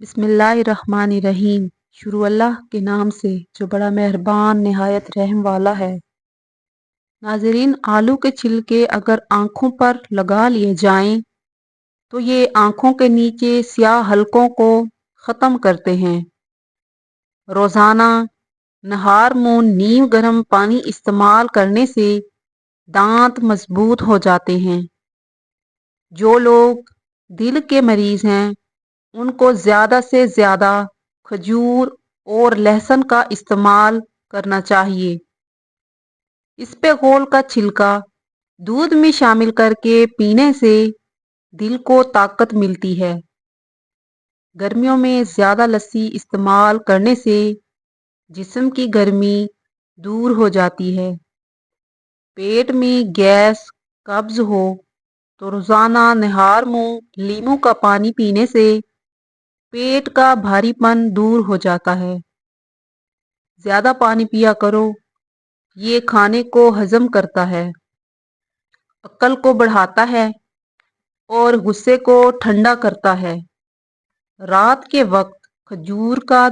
بسم اللہ الرحمن الرحیم۔ شروع اللہ کے نام سے جو بڑا مہربان نہایت رحم والا ہے۔ ناظرین، آلو کے چھلکے اگر آنکھوں پر لگا لیے جائیں تو یہ آنکھوں کے نیچے سیاہ حلقوں کو ختم کرتے ہیں۔ روزانہ نہار منہ نیم گرم پانی استعمال کرنے سے دانت مضبوط ہو جاتے ہیں۔ جو لوگ دل کے مریض ہیں ان کو زیادہ سے زیادہ کھجور اور لہسن کا استعمال کرنا چاہیے۔ اسپغول کا چھلکا دودھ میں شامل کر کے پینے سے دل کو طاقت ملتی ہے۔ گرمیوں میں زیادہ لسی استعمال کرنے سے جسم کی گرمی دور ہو جاتی ہے۔ پیٹ میں گیس قبض ہو تو روزانہ نہار منہ لیموں کا پانی پینے سے پیٹ کا بھاری پن دور ہو جاتا ہے۔ زیادہ پانی پیا کرو، یہ کھانے کو ہضم کرتا ہے، عقل کو بڑھاتا ہے اور غصے کو ٹھنڈا کرتا ہے۔ رات کے وقت کھجور کا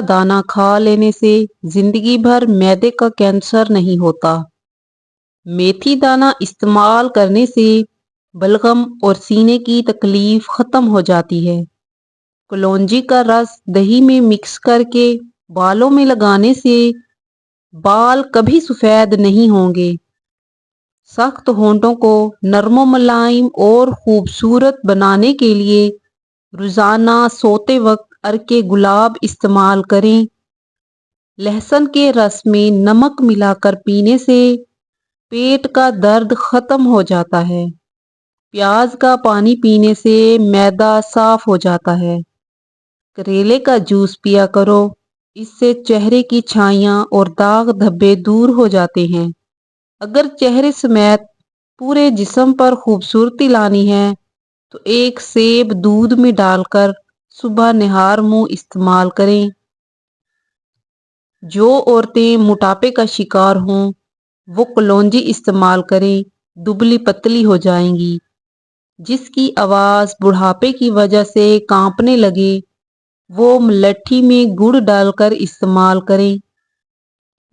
دانہ کھا لینے سے زندگی بھر معدے کا کینسر نہیں ہوتا۔ میتھی دانہ استعمال کرنے سے بلغم اور سینے کی تکلیف ختم ہو جاتی ہے۔ کلونجی کا رس دہی میں مکس کر کے بالوں میں لگانے سے بال کبھی سفید نہیں ہوں گے۔ سخت ہونٹوں کو نرم و ملائم اور خوبصورت بنانے کے لیے روزانہ سوتے وقت عرق گلاب استعمال کریں۔ لہسن کے رس میں نمک ملا کر پینے سے پیٹ کا درد ختم ہو جاتا ہے۔ پیاز کا پانی پینے سے معدہ صاف ہو جاتا ہے۔ کریلے کا جوس پیا کرو، اس سے چہرے کی چھائیاں اور داغ دھبے دور ہو جاتے ہیں۔ اگر چہرے سمیت پورے جسم پر خوبصورتی لانی ہے تو ایک سیب دودھ میں ڈال کر صبح نہار منہ استعمال کریں۔ جو عورتیں موٹاپے کا شکار ہوں وہ کلونجی استعمال کریں، دبلی پتلی ہو جائیں گی۔ جس کی آواز بڑھاپے کی وجہ سے کانپنے لگے وہ ملٹھی میں گڑ ڈال کر استعمال کریں۔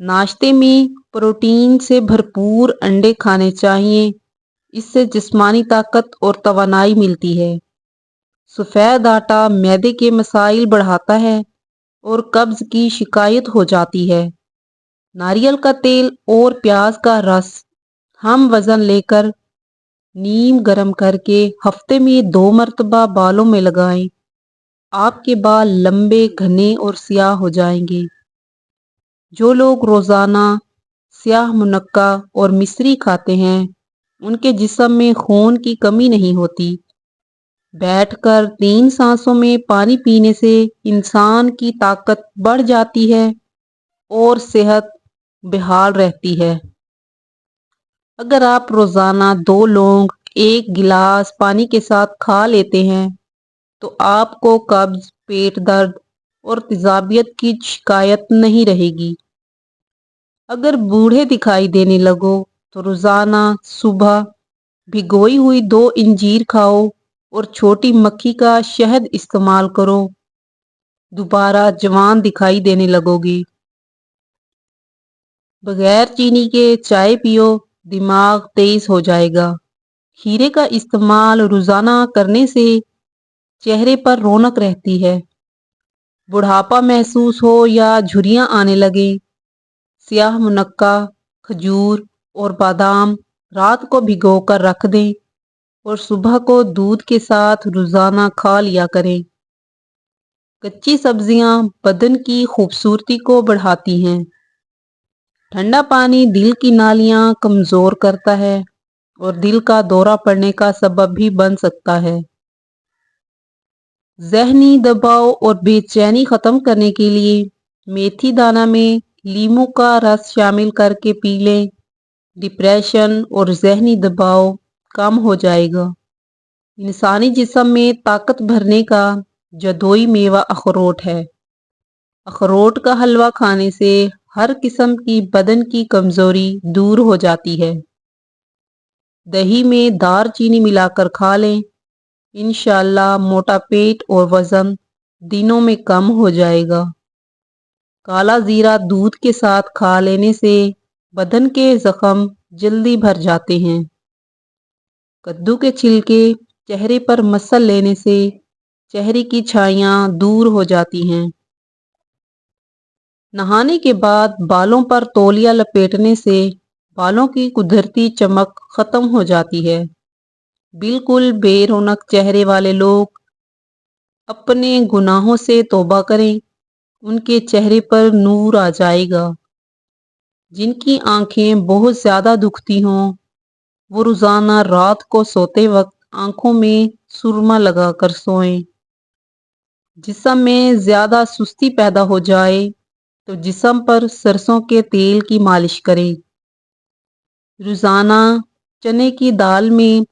ناشتے میں پروٹین سے بھرپور انڈے کھانے چاہیے، اس سے جسمانی طاقت اور توانائی ملتی ہے۔ سفید آٹا معدے کے مسائل بڑھاتا ہے اور قبض کی شکایت ہو جاتی ہے۔ ناریل کا تیل اور پیاز کا رس ہم وزن لے کر نیم گرم کر کے ہفتے میں 2 مرتبہ بالوں میں لگائیں۔ آپ کے بال لمبے، گھنے اور سیاہ ہو جائیں گے۔ جو لوگ روزانہ سیاہ منقع اور مصری کھاتے ہیں ان کے جسم میں خون کی کمی نہیں ہوتی۔ بیٹھ کر 3 سانسوں میں پانی پینے سے انسان کی طاقت بڑھ جاتی ہے اور صحت بحال رہتی ہے۔ اگر آپ روزانہ 2 لونگ 1 گلاس پانی کے ساتھ کھا لیتے ہیں تو آپ کو قبض، پیٹ درد اور تیزابیت کی شکایت نہیں رہے گی۔ اگر بوڑھے دکھائی دینے لگو تو روزانہ صبح بھگوئی ہوئی 2 انجیر کھاؤ اور چھوٹی مکھی کا شہد استعمال کرو، دوبارہ جوان دکھائی دینے لگو گے۔ بغیر چینی کے چائے پیو، دماغ تیز ہو جائے گا۔ کھیرے کا استعمال روزانہ کرنے سے چہرے پر رونق رہتی ہے۔ بڑھاپا محسوس ہو یا جھریاں آنے لگیں، سیاہ منقع، کھجور اور بادام رات کو بھگو کر رکھ دیں اور صبح کو دودھ کے ساتھ روزانہ کھا لیا کریں۔ کچی سبزیاں بدن کی خوبصورتی کو بڑھاتی ہیں۔ ٹھنڈا پانی دل کی نالیاں کمزور کرتا ہے اور دل کا دورہ پڑنے کا سبب بھی بن سکتا ہے۔ ذہنی دباؤ اور بے چینی ختم کرنے کے لیے میتھی دانہ میں لیموں کا رس شامل کر کے پی لیں۔ ڈپریشن اور ذہنی دباؤ کم ہو جائے گا۔ انسانی جسم میں طاقت بھرنے کا جادوئی میوہ اخروٹ ہے۔ اخروٹ کا حلوہ کھانے سے ہر قسم کی بدن کی کمزوری دور ہو جاتی ہے۔ दही में दार चीनी मिलाकर खा लें। इंशाल्लाह मोटा पेट और वज़न दिनों में कम हो जाएगा। काला जीरा दूध के साथ खा लेने से बदन के जख्म जल्दी भर जाते हैं। कद्दू के छिलके चेहरे पर मसल लेने से चेहरे की छाइयाँ दूर हो जाती हैं। नहाने के बाद बालों पर तौलिया लपेटने से बालों की कुदरती चमक खत्म हो जाती है। बिल्कुल बेरौनक चेहरे वाले लोग अपने गुनाहों से तौबा करें, उनके चेहरे पर नूर आ जाएगा। जिनकी आंखें बहुत ज़्यादा दुखती हों, वो रोज़ाना रात को सोते वक्त आंखों में सुरमा लगाकर सोएं। जिस्म में ज़्यादा सुस्ती पैदा हो जाए तो जिस्म पर सरसों के तेल की मालिश करें। रोज़ाना चने की दाल में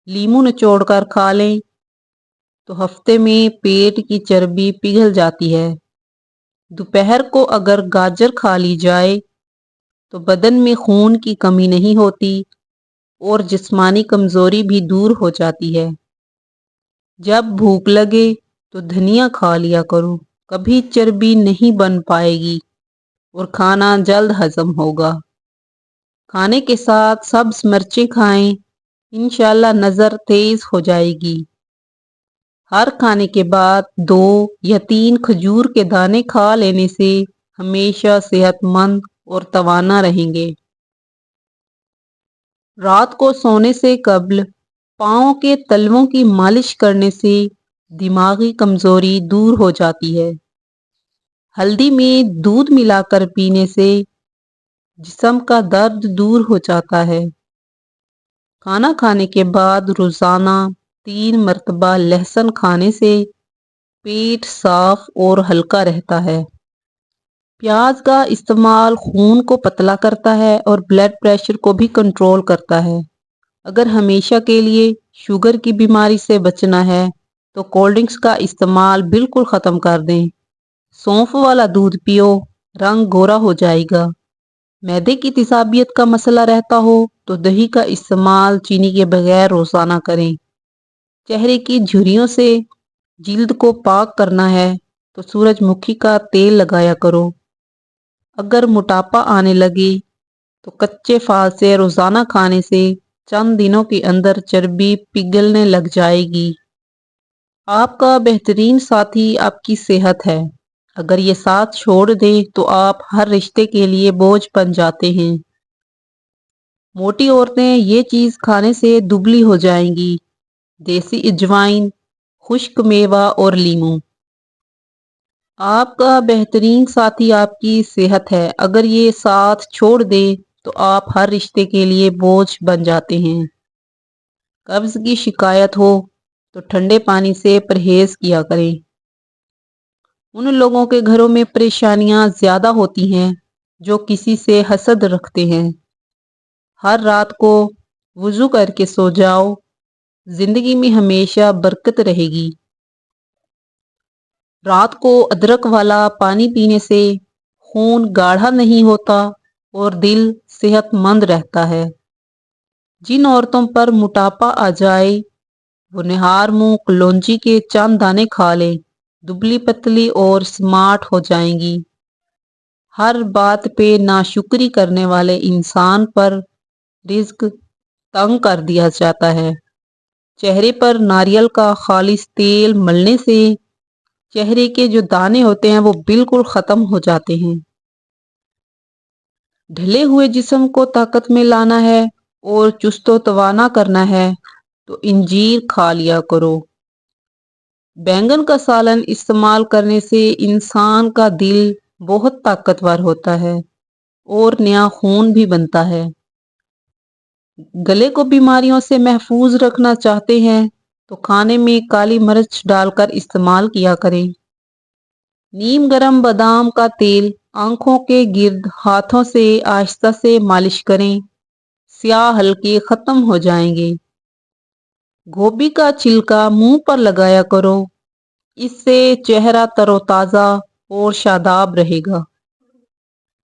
लीमू निचोड़कर खा लें तो हफ्ते में पेट की चर्बी पिघल जाती है। दोपहर को अगर गाजर खा ली जाए तो बदन में खून की कमी नहीं होती और जिस्मानी कमज़ोरी भी दूर हो जाती है। जब भूख लगे तो धनिया खा लिया करो, कभी चर्बी नहीं बन पाएगी और खाना जल्द हजम होगा। खाने के साथ सब्ज मिर्चें खाएं, इंशाल्लाह नज़र तेज हो जाएगी। हर खाने के बाद 2 या 3 खजूर के दाने खा लेने से हमेशा सेहतमंद और तवाना रहेंगे। रात को सोने से कब्ल पाँव के तलवों की मालिश करने से दिमागी कमजोरी दूर हो जाती है। हल्दी में दूध मिलाकर पीने से जिस्म का दर्द दूर हो जाता है। खाना खाने के बाद रोजाना 3 मरतबा लहसुन खाने से पेट साफ और हल्का रहता है। प्याज का इस्तेमाल खून को पतला करता है और ब्लड प्रेशर को भी कंट्रोल करता है। अगर हमेशा के लिए शुगर की बीमारी से बचना है तो कोल्ड ड्रिंक्स का इस्तेमाल बिल्कुल ख़त्म कर दें। सौंफ वाला दूध पियो, रंग गोरा हो जाएगा। मैदे की तेजाबियत का मसला रहता हो तो दही का इस्तेमाल चीनी के बगैर रोज़ाना करें। चेहरे की झुर्रियों से जिल्द को पाक करना है तो सूरजमुखी का तेल लगाया करो। अगर मोटापा आने लगे तो कच्चे फल से रोज़ाना खाने से चंद दिनों के अंदर चर्बी पिघलने लग जाएगी। आपका बेहतरीन साथी आपकी सेहत है। अगर ये साथ छोड़ दे तो आप हर रिश्ते के लिए बोझ बन जाते हैं। मोटी औरतें ये चीज़ खाने से दुबली हो जाएंगी। देसी अजवाइन, खुश्क मेवा और लीमू। आपका बेहतरीन साथी आपकी सेहत है। अगर ये साथ छोड़ दे तो आप हर रिश्ते के लिए बोझ बन जाते हैं। कब्ज की शिकायत हो तो ठंडे पानी से परहेज किया करें। उन लोगों के घरों में परेशानियां ज्यादा होती हैं जो किसी से हसद रखते हैं। हर रात को वुजू करके सो जाओ, जिंदगी में हमेशा बरकत रहेगी। रात को अदरक वाला पानी पीने से खून गाढ़ा नहीं होता और दिल सेहतमंद रहता है। जिन औरतों पर मोटापा आ जाए वो निहार मुंह कलौंजी के चंद दाने खा लें, दुबली पतली और स्मार्ट हो जाएंगी। हर बात पे नाशुक्री करने वाले इंसान पर रिज्क तंग कर दिया जाता है। चेहरे पर नारियल का खालिस तेल मलने से चेहरे के जो दाने होते हैं वो बिल्कुल खत्म हो जाते हैं। ढले हुए जिस्म को ताकत में लाना है और चुस्तो तवाना करना है तो इंजीर खा लिया करो। बैंगन का सालन इस्तेमाल करने से इंसान का दिल बहुत ताकतवर होता है और नया खून भी बनता है। गले को बीमारियों से महफूज रखना चाहते हैं तो खाने में काली मिर्च डालकर इस्तेमाल किया करें। नीम गरम बादाम का तेल आंखों के गिर्द हाथों से आहिस्ता से मालिश करें, स्याह हल्के खत्म हो जाएंगे। गोभी का छिलका मुंह पर लगाया करो, इससे चेहरा तरोताजा और शादाब रहेगा।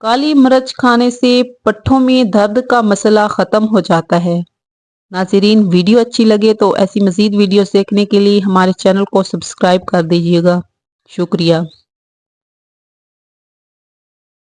काली मिर्च खाने से पट्ठों में दर्द का मसला खत्म हो जाता है। ناظرین ویڈیو اچھی لگے تو ایسی مزید ویڈیوز دیکھنے کے لیے ہمارے چینل کو سبسکرائب کر دیجیے گا۔ شکریہ۔